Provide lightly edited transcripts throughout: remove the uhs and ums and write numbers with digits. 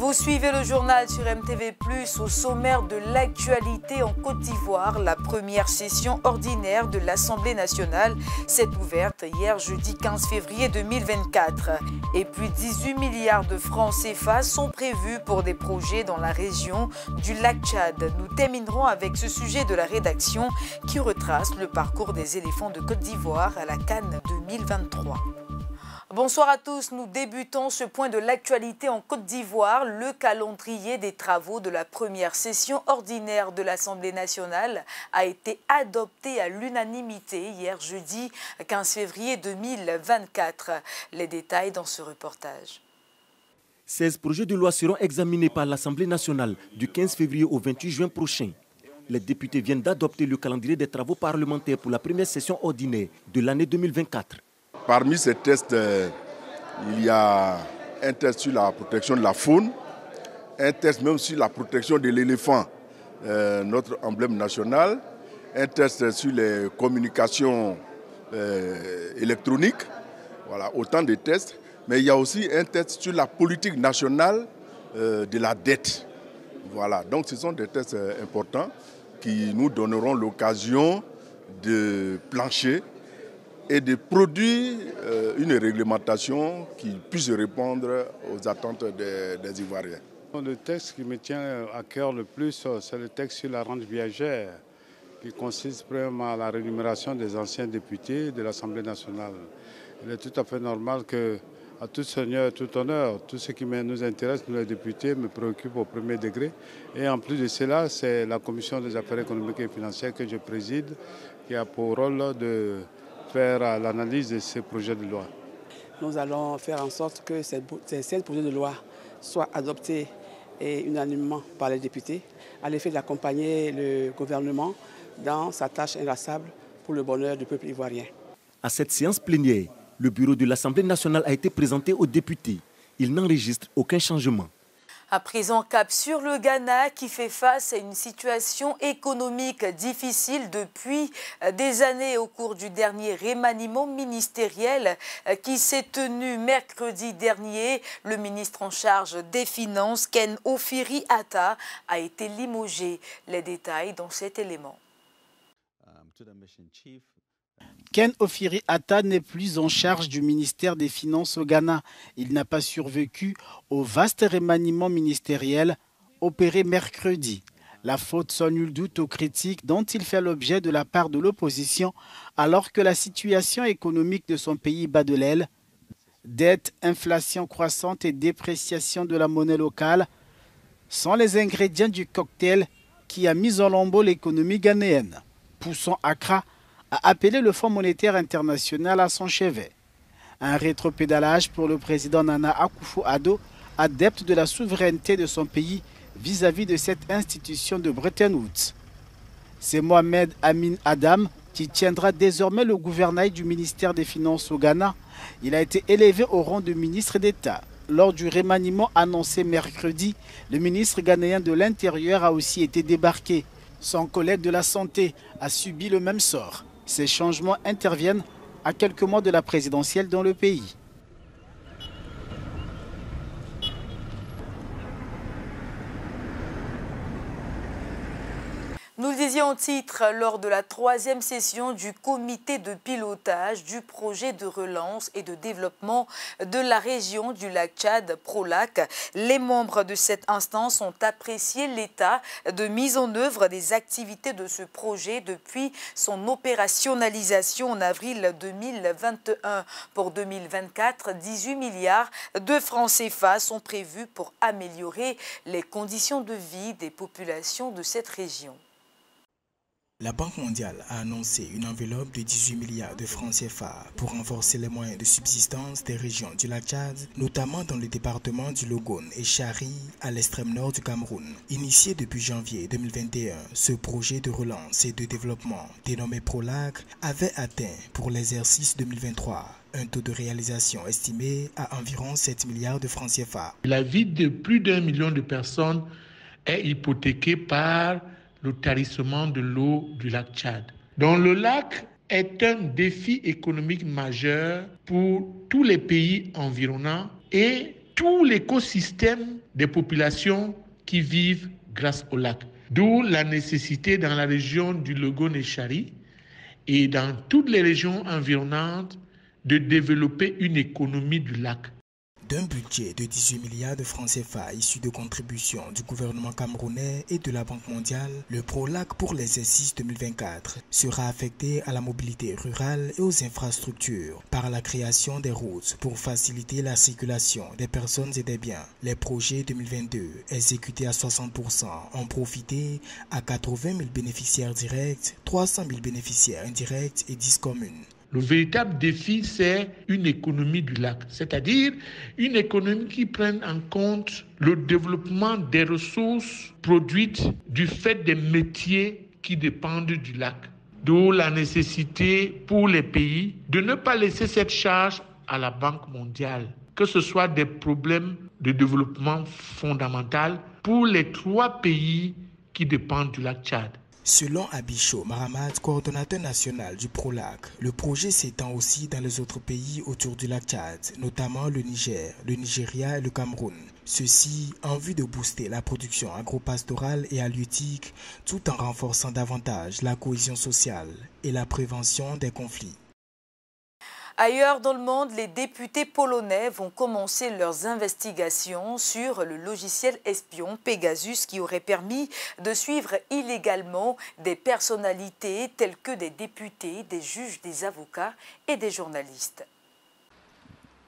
Vous suivez le journal sur MTV+, au sommaire de l'actualité en Côte d'Ivoire. La première session ordinaire de l'Assemblée nationale s'est ouverte hier jeudi 15 février 2024. Et puis 18 milliards de francs CFA sont prévus pour des projets dans la région du lac Tchad. Nous terminerons avec ce sujet de la rédaction qui retrace le parcours des éléphants de Côte d'Ivoire à la CAN 2023. Bonsoir à tous, nous débutons ce point de l'actualité en Côte d'Ivoire. Le calendrier des travaux de la première session ordinaire de l'Assemblée nationale a été adopté à l'unanimité hier jeudi 15 février 2024. Les détails dans ce reportage. 16 projets de loi seront examinés par l'Assemblée nationale du 15 février au 28 juin prochain. Les députés viennent d'adopter le calendrier des travaux parlementaires pour la première session ordinaire de l'année 2024. Parmi ces tests, il y a un test sur la protection de la faune, un test même sur la protection de l'éléphant, notre emblème national, un test sur les communications électroniques, voilà, autant de tests. Mais il y a aussi un test sur la politique nationale de la dette. Voilà, donc ce sont des tests importants qui nous donneront l'occasion de plancher et de produire une réglementation qui puisse répondre aux attentes des Ivoiriens. Le texte qui me tient à cœur le plus, c'est le texte sur la rente viagère, qui consiste premièrement à la rémunération des anciens députés de l'Assemblée nationale. Il est tout à fait normal que, à tout seigneur, tout honneur, tout ce qui nous intéresse, nous les députés, me préoccupe au premier degré. Et en plus de cela, c'est la Commission des affaires économiques et financières que je préside, qui a pour rôle de faire l'analyse de ces projets de loi. Nous allons faire en sorte que ces 7 projets de loi soient adoptés et unanimement par les députés, à l'effet d'accompagner le gouvernement dans sa tâche inlassable pour le bonheur du peuple ivoirien. À cette séance plénière, le bureau de l'Assemblée nationale a été présenté aux députés. Il n'enregistre aucun changement. À présent, cap sur le Ghana qui fait face à une situation économique difficile depuis des années au cours du dernier remaniement ministériel qui s'est tenu mercredi dernier. Le ministre en charge des Finances, Ken Ofiri-Atta, a été limogé. Les détails dans cet élément. Ken Ofiri-Atta n'est plus en charge du ministère des Finances au Ghana. Il n'a pas survécu au vaste remaniement ministériel opéré mercredi. La faute sans nul doute aux critiques dont il fait l'objet de la part de l'opposition alors que la situation économique de son pays bat de l'aile. Dette, inflation croissante et dépréciation de la monnaie locale sont les ingrédients du cocktail qui a mis en lambeau l'économie ghanéenne. Poussant Accra a appelé le Fonds monétaire international à son chevet. Un rétropédalage pour le président Nana Akufo-Addo, adepte de la souveraineté de son pays vis-à-vis de cette institution de Bretton Woods. C'est Mohamed Amin Adam qui tiendra désormais le gouvernail du ministère des Finances au Ghana. Il a été élevé au rang de ministre d'État. Lors du remaniement annoncé mercredi, le ministre ghanéen de l'Intérieur a aussi été débarqué. Son collègue de la Santé a subi le même sort. Ces changements interviennent à quelques mois de la présidentielle dans le pays. Nous le disions au titre, lors de la 3e session du comité de pilotage du projet de relance et de développement de la région du lac Tchad, PROLAC, les membres de cette instance ont apprécié l'état de mise en œuvre des activités de ce projet depuis son opérationnalisation en avril 2021. Pour 2024, 18 milliards de francs CFA sont prévus pour améliorer les conditions de vie des populations de cette région. La Banque mondiale a annoncé une enveloppe de 18 milliards de francs CFA pour renforcer les moyens de subsistance des régions du lac Tchad, notamment dans le département du Logone et Chari, à l'extrême nord du Cameroun. Initié depuis janvier 2021, ce projet de relance et de développement, dénommé PROLAC, avait atteint pour l'exercice 2023 un taux de réalisation estimé à environ 7 milliards de francs CFA. La vie de plus d'1 million de personnes est hypothéquée par le tarissement de l'eau du lac Tchad. Donc le lac est un défi économique majeur pour tous les pays environnants et tout l'écosystème des populations qui vivent grâce au lac. D'où la nécessité dans la région du Logone et Chari et dans toutes les régions environnantes de développer une économie du lac. D'un budget de 18 milliards de francs CFA issus de contributions du gouvernement camerounais et de la Banque mondiale, le ProLac pour l'exercice 2024 sera affecté à la mobilité rurale et aux infrastructures par la création des routes pour faciliter la circulation des personnes et des biens. Les projets 2022 exécutés à 60% ont profité à 80 000 bénéficiaires directs, 300 000 bénéficiaires indirects et 10 communes. Le véritable défi, c'est une économie du lac, c'est-à-dire une économie qui prenne en compte le développement des ressources produites du fait des métiers qui dépendent du lac. D'où la nécessité pour les pays de ne pas laisser cette charge à la Banque mondiale, que ce soit des problèmes de développement fondamental pour les 3 pays qui dépendent du lac Tchad. Selon Abicho Mahamat, coordonnateur national du ProLac, le projet s'étend aussi dans les autres pays autour du lac Tchad, notamment le Niger, le Nigeria et le Cameroun. Ceci en vue de booster la production agro-pastorale et halieutique tout en renforçant davantage la cohésion sociale et la prévention des conflits. Ailleurs dans le monde, les députés polonais vont commencer leurs investigations sur le logiciel espion Pegasus qui aurait permis de suivre illégalement des personnalités telles que des députés, des juges, des avocats et des journalistes.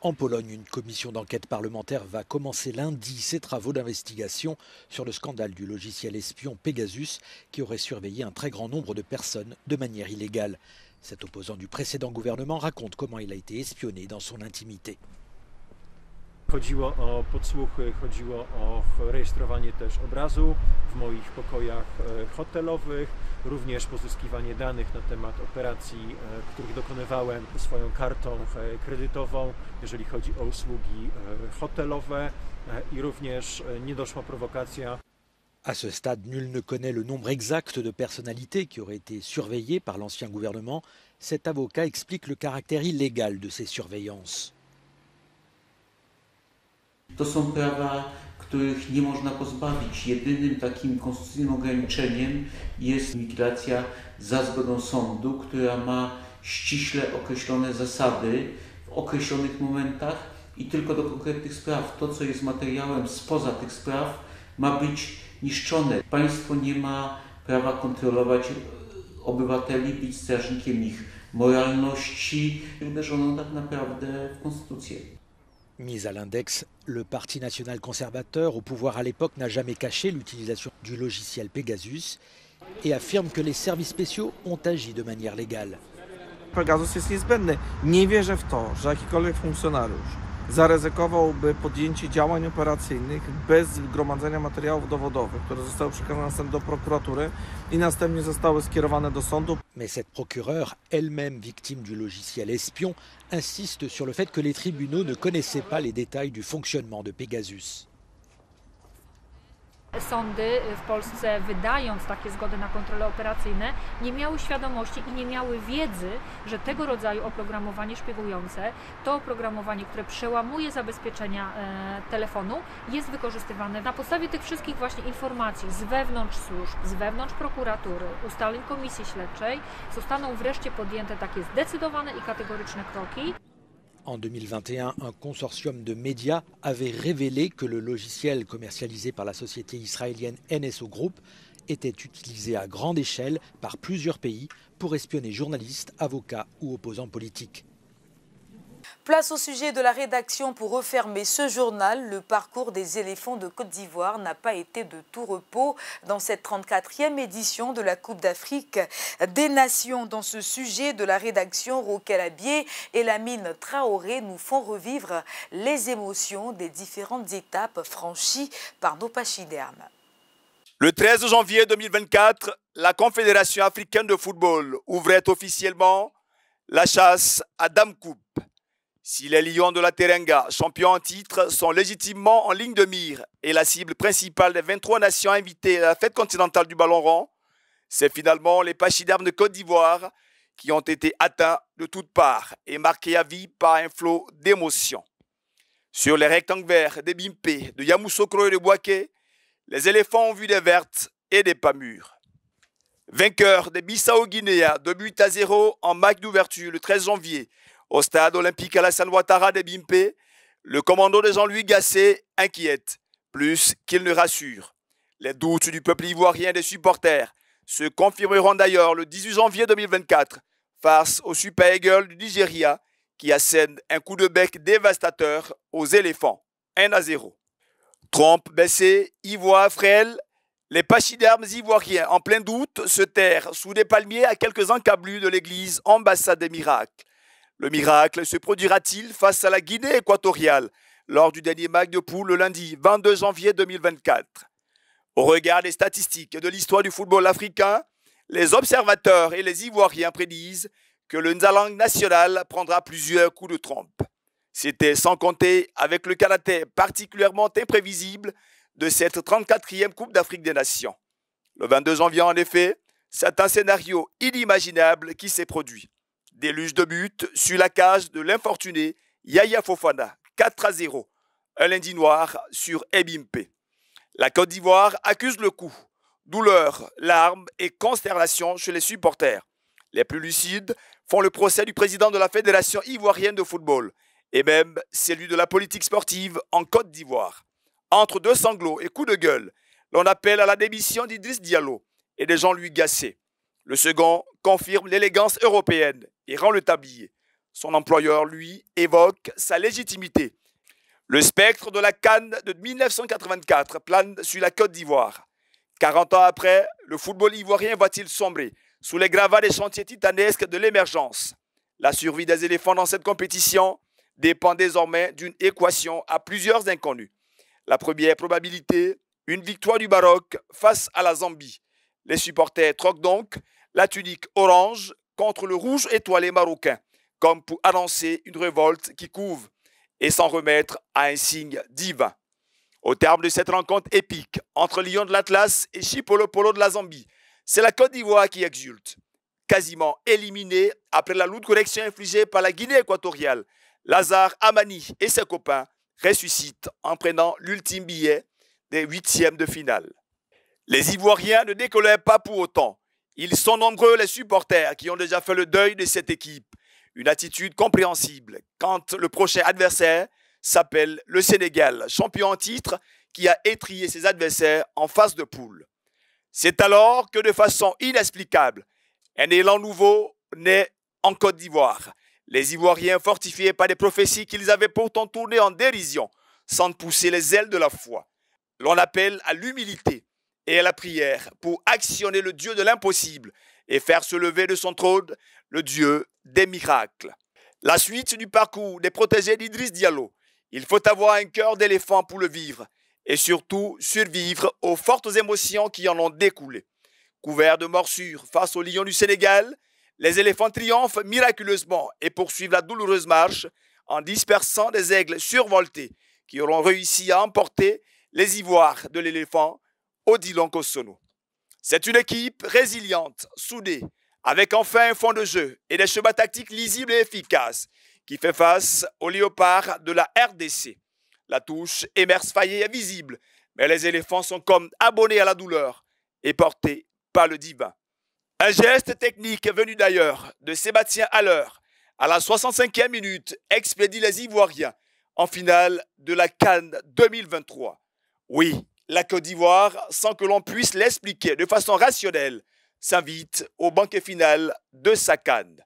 En Pologne, une commission d'enquête parlementaire va commencer lundi ses travaux d'investigation sur le scandale du logiciel espion Pegasus qui aurait surveillé un très grand nombre de personnes de manière illégale. Cet opposant du précédent gouvernement raconte comment il a été espionné dans son intimité. Chodziło o podsłuchy, chodziło o rejestrowanie też obrazu w moich pokojach hotelowych, również pozyskiwanie danych na temat operacji, których dokonywałem swoją kartą kredytową, jeżeli chodzi o usługi hotelowe i również niedoszła prowokacja. À ce stade, nul ne connaît le nombre exact de personnalités qui auraient été surveillées par l'ancien gouvernement. Cet avocat explique le caractère illégal de ces surveillances. To są prawa, których nie można pozbawić. Jedynym takim konstytucyjnym ograniczeniem jest migracja za zgodą sądu, która ma ściśle określone zasady w określonych momentach i tylko do konkretnych spraw. To, co jest materiałem spoza tych spraw, ma być niszczone. Państwo nie ma prawa kontrolować obywateli, być strażnikiem ich moralności. Uderzono tak naprawdę w konstytucję. Mis à l'index, le Parti national conservateur au pouvoir à l'époque n'a jamais caché l'utilisation du logiciel Pegasus et affirme que les services spéciaux ont agi de manière légale. Pegasus jest niezbędny. Nie wierzę w to, że jakikolwiek funkcjonariusz zaryzykowałby podjęcie działań operacyjnych bez zgromadzenia materiałów dowodowych, które zostały przekazane następnie do prokuratury i następnie zostały skierowane do sądu. Mais cette procureure, elle-même victime du logiciel espion, insiste sur le fait que les tribunaux ne connaissaient pas les détails du fonctionnement de Pegasus. Sądy w Polsce, wydając takie zgody na kontrole operacyjne, nie miały świadomości i nie miały wiedzy, że tego rodzaju oprogramowanie szpiegujące, to oprogramowanie, które przełamuje zabezpieczenia telefonu, jest wykorzystywane. Na podstawie tych wszystkich właśnie informacji z wewnątrz służb, z wewnątrz prokuratury, ustaleń komisji śledczej, zostaną wreszcie podjęte takie zdecydowane i kategoryczne kroki. En 2021, un consortium de médias avait révélé que le logiciel commercialisé par la société israélienne NSO Group était utilisé à grande échelle par plusieurs pays pour espionner journalistes, avocats ou opposants politiques. Place au sujet de la rédaction pour refermer ce journal. Le parcours des éléphants de Côte d'Ivoire n'a pas été de tout repos dans cette 34e édition de la Coupe d'Afrique des Nations. Dans ce sujet de la rédaction, Rokel Abié et Lamine Traoré nous font revivre les émotions des différentes étapes franchies par nos pachydermes. Le 13 janvier 2024, la Confédération africaine de football ouvrait officiellement la chasse à Dame Coupe. Si les Lions de la Teranga, champions en titre, sont légitimement en ligne de mire et la cible principale des 23 nations invitées à la fête continentale du ballon rond, c'est finalement les pachydermes de Côte d'Ivoire qui ont été atteints de toutes parts et marqués à vie par un flot d'émotions. Sur les rectangles verts des Bimpe, de Yamoussoukro et de Bouaké, les éléphants ont vu des vertes et des pas mûres. Vainqueur des Bissau-Guinéens 2-0 en match d'ouverture le 13 janvier au stade olympique Alassane Ouattara des Bimpe, le commando de Jean-Louis Gasset inquiète, plus qu'il ne rassure. Les doutes du peuple ivoirien et des supporters se confirmeront d'ailleurs le 18 janvier 2024 face au Super Eagles du Nigeria qui assène un coup de bec dévastateur aux éléphants, 1-0. Trompe baissée, ivoire frêle, les pachydermes ivoiriens en plein doute se terrent sous des palmiers à quelques encablures de l'église Ambassade des Miracles. Le miracle se produira-t-il face à la Guinée équatoriale lors du dernier match de poule le lundi 22 janvier 2024? Au regard des statistiques de l'histoire du football africain, les observateurs et les Ivoiriens prédisent que le Nzalang national prendra plusieurs coups de trompe. C'était sans compter avec le caractère particulièrement imprévisible de cette 34e Coupe d'Afrique des Nations. Le 22 janvier, en effet, c'est un scénario inimaginable qui s'est produit. Déluge de buts sur la cage de l'infortuné Yaya Fofana, 4-0, un lundi noir sur Ebimpe. La Côte d'Ivoire accuse le coup. Douleur, larmes et consternation chez les supporters. Les plus lucides font le procès du président de la Fédération ivoirienne de football et même celui de la politique sportive en Côte d'Ivoire. Entre deux sanglots et coups de gueule, l'on appelle à la démission d'Idriss Diallo et de Jean-Louis Gasset. Le second confirme l'élégance européenne et rend le tablier. Son employeur, lui, évoque sa légitimité. Le spectre de la CAN de 1984 plane sur la Côte d'Ivoire. 40 ans après, le football ivoirien va-t-il sombrer sous les gravats des chantiers titanesques de l'émergence? La survie des éléphants dans cette compétition dépend désormais d'une équation à plusieurs inconnus. La première probabilité, une victoire du Maroc face à la Zambie. Les supporters troquent donc la tunique orange contre le rouge étoilé marocain, comme pour annoncer une révolte qui couve et s'en remettre à un signe divin. Au terme de cette rencontre épique entre Lion de l'Atlas et Chipolo-Polo de la Zambie, c'est la Côte d'Ivoire qui exulte. Quasiment éliminée après la lourde correction infligée par la Guinée équatoriale, Lazare Amani et ses copains ressuscitent en prenant l'ultime billet des huitièmes de finale. Les Ivoiriens ne décollèrent pas pour autant. Ils sont nombreux les supporters qui ont déjà fait le deuil de cette équipe. Une attitude compréhensible quand le prochain adversaire s'appelle le Sénégal, champion en titre qui a étrillé ses adversaires en phase de poule. C'est alors que de façon inexplicable, un élan nouveau naît en Côte d'Ivoire. Les Ivoiriens, fortifiés par des prophéties qu'ils avaient pourtant tournées en dérision, sentent pousser les ailes de la foi. L'on appelle à l'humilité et à la prière pour actionner le Dieu de l'impossible et faire se lever de son trône le Dieu des miracles. La suite du parcours des protégés d'Idriss Diallo. Il faut avoir un cœur d'éléphant pour le vivre et surtout survivre aux fortes émotions qui en ont découlé. Couverts de morsures face aux lions du Sénégal, les éléphants triomphent miraculeusement et poursuivent la douloureuse marche en dispersant des aigles survoltés qui auront réussi à emporter les ivoires de l'éléphant Odilon Kossono. C'est une équipe résiliente, soudée, avec enfin un fond de jeu et des schémas tactiques lisibles et efficaces qui fait face aux léopards de la RDC. La touche Emers-Faye est visible, mais les éléphants sont comme abonnés à la douleur et portés par le divin. Un geste technique venu d'ailleurs de Sébastien Haller à la 65e minute expédie les Ivoiriens en finale de la CAN 2023. Oui, la Côte d'Ivoire, sans que l'on puisse l'expliquer de façon rationnelle, s'invite au banquet final de sa CAN.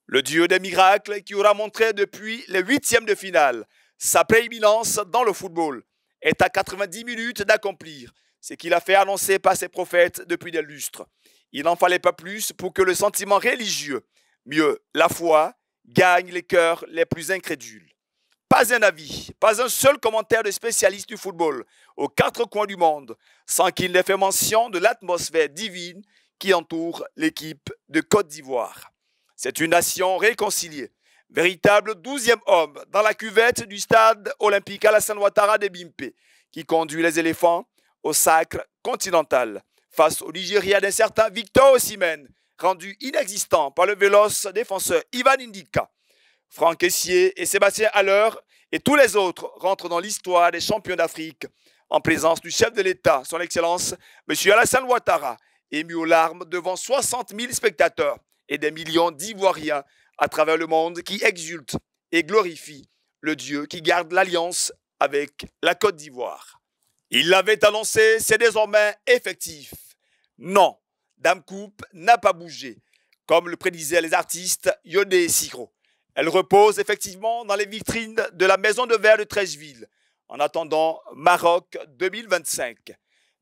Le Dieu des miracles qui aura montré depuis les huitièmes de finale sa prééminence dans le football est à 90 minutes d'accomplir ce qu'il a fait annoncer par ses prophètes depuis des lustres. Il n'en fallait pas plus pour que le sentiment religieux, mieux la foi, gagne les cœurs les plus incrédules. Pas un avis, pas un seul commentaire de spécialiste du football aux quatre coins du monde sans qu'il n'ait fait mention de l'atmosphère divine qui entoure l'équipe de Côte d'Ivoire. C'est une nation réconciliée, véritable 12e homme dans la cuvette du stade olympique Alassane Ouattara de Bimpe qui conduit les éléphants au sacre continental face au Nigeria d'un certain Victor Osimhen, rendu inexistant par le véloce défenseur Ivan Ndika. Franck Essier et Sébastien Haller Et tous les autres rentrent dans l'histoire des champions d'Afrique en présence du chef de l'État, son Excellence, M. Alassane Ouattara, ému aux larmes devant 60 000 spectateurs et des millions d'Ivoiriens à travers le monde qui exultent et glorifient le Dieu qui garde l'alliance avec la Côte d'Ivoire. Il l'avait annoncé, c'est désormais effectif. Non, Dame Coupe n'a pas bougé, comme le prédisaient les artistes Yodé et Siro. Elle repose effectivement dans les vitrines de la Maison de Verre de Treichville, en attendant Maroc 2025.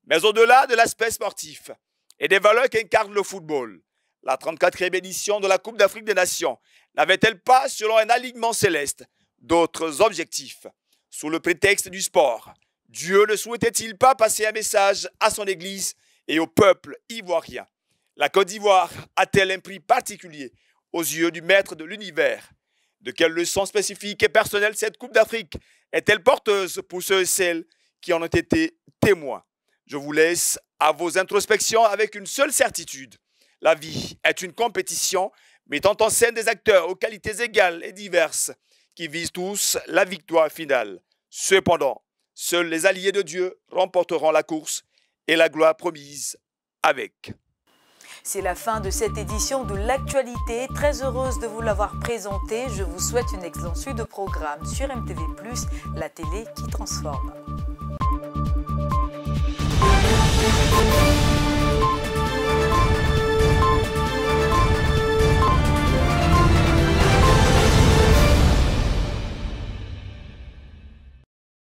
Mais au-delà de l'aspect sportif et des valeurs qu'incarne le football, la 34e édition de la Coupe d'Afrique des Nations n'avait-elle pas, selon un alignement céleste, d'autres objectifs? Sous le prétexte du sport, Dieu ne souhaitait-il pas passer un message à son Église et au peuple ivoirien? La Côte d'Ivoire a-t-elle un prix particulier aux yeux du maître de l'univers? De quelle leçon spécifique et personnelle cette Coupe d'Afrique est-elle porteuse pour ceux et celles qui en ont été témoins? Je vous laisse à vos introspections avec une seule certitude. La vie est une compétition mettant en scène des acteurs aux qualités égales et diverses qui visent tous la victoire finale. Cependant, seuls les alliés de Dieu remporteront la course et la gloire promise avec. C'est la fin de cette édition de l'actualité. Très heureuse de vous l'avoir présentée. Je vous souhaite une excellente suite de programmes sur MTV+, la télé qui transforme.